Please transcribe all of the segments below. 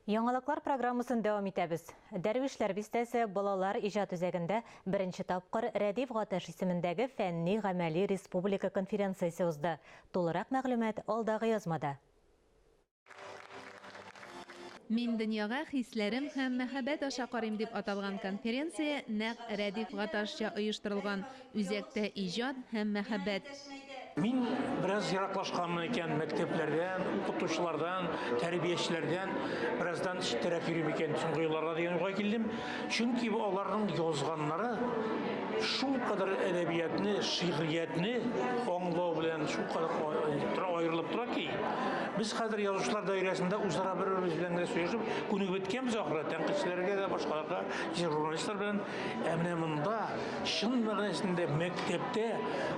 Яңалыклар программасын дәвам итәбез. Дәрвишләр бистәсе балалар иҗат үзәгендә беренче тапкыр Рәдиф Гаташ исемендәге фәнни-гамәли республика конференциясе узды. Тулырак мәгълүмат алдагы язмада. Мин дөньяга хисләрем һәм мәхәббәт аша карыйм дип аталган конференция нәкъ Рәдиф Гаташча оештырылган үзәктә иҗат һәм мәхәббәт. Мин biraz яраклашканмын икән мәктәпләрдән, укытучылардан, тәрбиячеләрдән бераздан читтәрәк йөрим икән соңгы елларда дигән уйга килдем. Чөнки бу аларның язганнары шул кадәр әдәбиятны, шигъриятны аңлау белән шул кадәр аерылып тора ки, без хәзер язучылар даирәсендә үзара бер-беребез белән сөйләшеп, күнегеп беткәнбез ахыры, тәнкыйтьчеләргә дә, башкаларга, журналистлар белән. Менә монда чын мәгънәсендә мәктәптә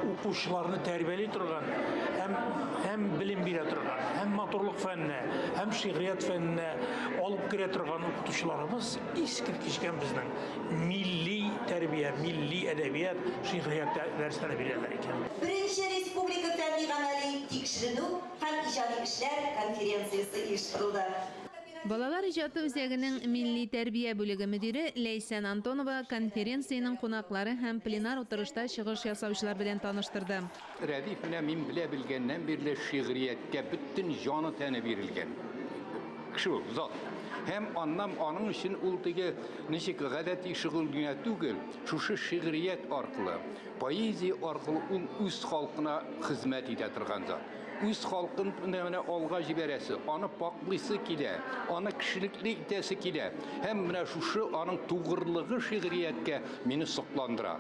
укучыларны тәрбияли торган, һәм билем бирә торган, һәм матурлык фәнне, һәм шигърият фәнне алып керә торган укытучыларыбыз искиткечкән безнең милли тәрбия, милли әдәбият, шигърият дәресләре бирәләр икән. Беренче республика фәнни-гамәли тикшеренү һәм иҗади эшләр конференциясе оештырылды. Балалар иҗаты үзәгенең милли тәрбия бүлеге мөдире Ләйсән Антонова конференциянең кунаклары һәм пленар утырышта чыгыш ясаучылар белән таныштырды. Рәдиф менә мин белә белгәннән бирле шигърияткә бөтен җаны тәне бирелгән. Кеше зат. Һәм аның өчен ул теге ничек гадәти шөгыль генә түгел, шушы шигърият аркылы, поэзия аркылы ул үз халкына хезмәт итә торган зат. Үз халкын менә алга җибәрәсе, аны паклыйсы килә, аны кешелекле итәсе килә. Һәм менә шушы аның тугырлыгы шигърияткә мине сокландыра.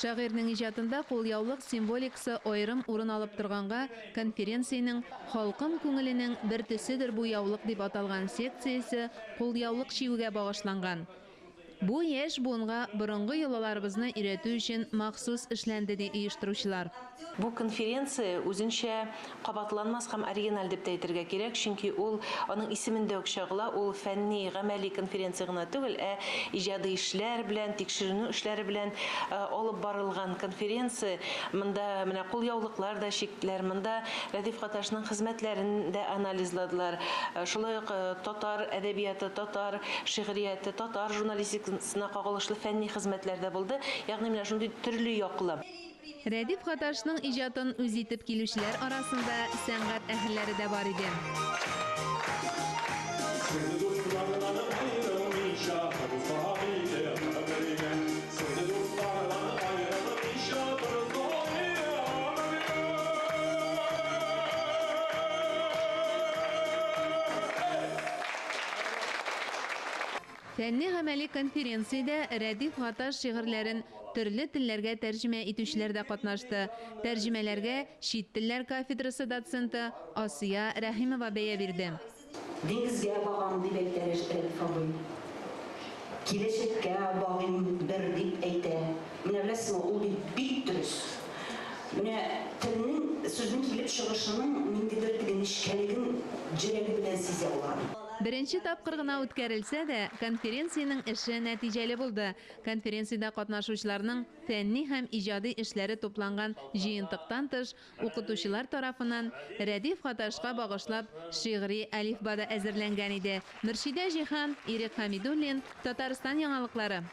Шагыйрьнең иҗатында кулъяулык символикасы аерым урын алып торганга, конференциянең халкым күңеленең бер төседер бу яулык дип аталган секциясе кулъяулык чигүгә багышланган. Бу яшь буынга борынгы йолаларыбызны өйрәтү өчен махсус эшләнде ди оештыручылар. Бу конференция үзенчә кабатланмас һәм оригиналь дип әйтергә кирәк, чөнки ул аның исемендә үк чагыла, ул фәнни-гамәли конференция гына түгел, иҗади эшләр белән, тикшеренү эшләре белән алып барылган конференция. Монда менә кулъяулыклар да чиктеләр, монда Рәдиф Гаташның хезмәтләрен дә анализладылар. Шулай ук татар әдәбияты, татар шигърияте, татар журналистикасына кагылышлы фәнни хезмәтләр дә булды. Ягъни менә шундый төрле яклы. Рәдиф Гаташның иҗатын үз итеп килүчеләр арасында сәнгать әһелләре дә бар иде. Фәнни-гамәли конференциядә Рәдиф Гаташ шигырьләрен төрле телләргә тәрҗемә итүчеләр дә катнашты. Тәрҗемәләргә чит телләр кафедрасы доценты Асия Рәхимова бәя бирде. Диңгезгә багам дип әйтә Рәдиф абый. Киләчәккә багым бер дип әйтә. Менә беләсезме, ул бик дөрес. Менә телнең сүзнең килеп чыгышының ниндидер нечкәлеген җирәге белән сизә алам. Беренче тапкыр гына үткәрелсә дә, конференциянең эше нәтиҗәле булды. Конференциядә катнашучыларның фәнни һәм иҗади эшләре тупланган җыентыктан тыш, укытучылар тарафыннан Рәдиф Гаташка багышлап шигъри әлифба да әзерләнгән иде. Мөршидә Җиһан, Ирек Хәмидуллин, Татарстан яңалыклары.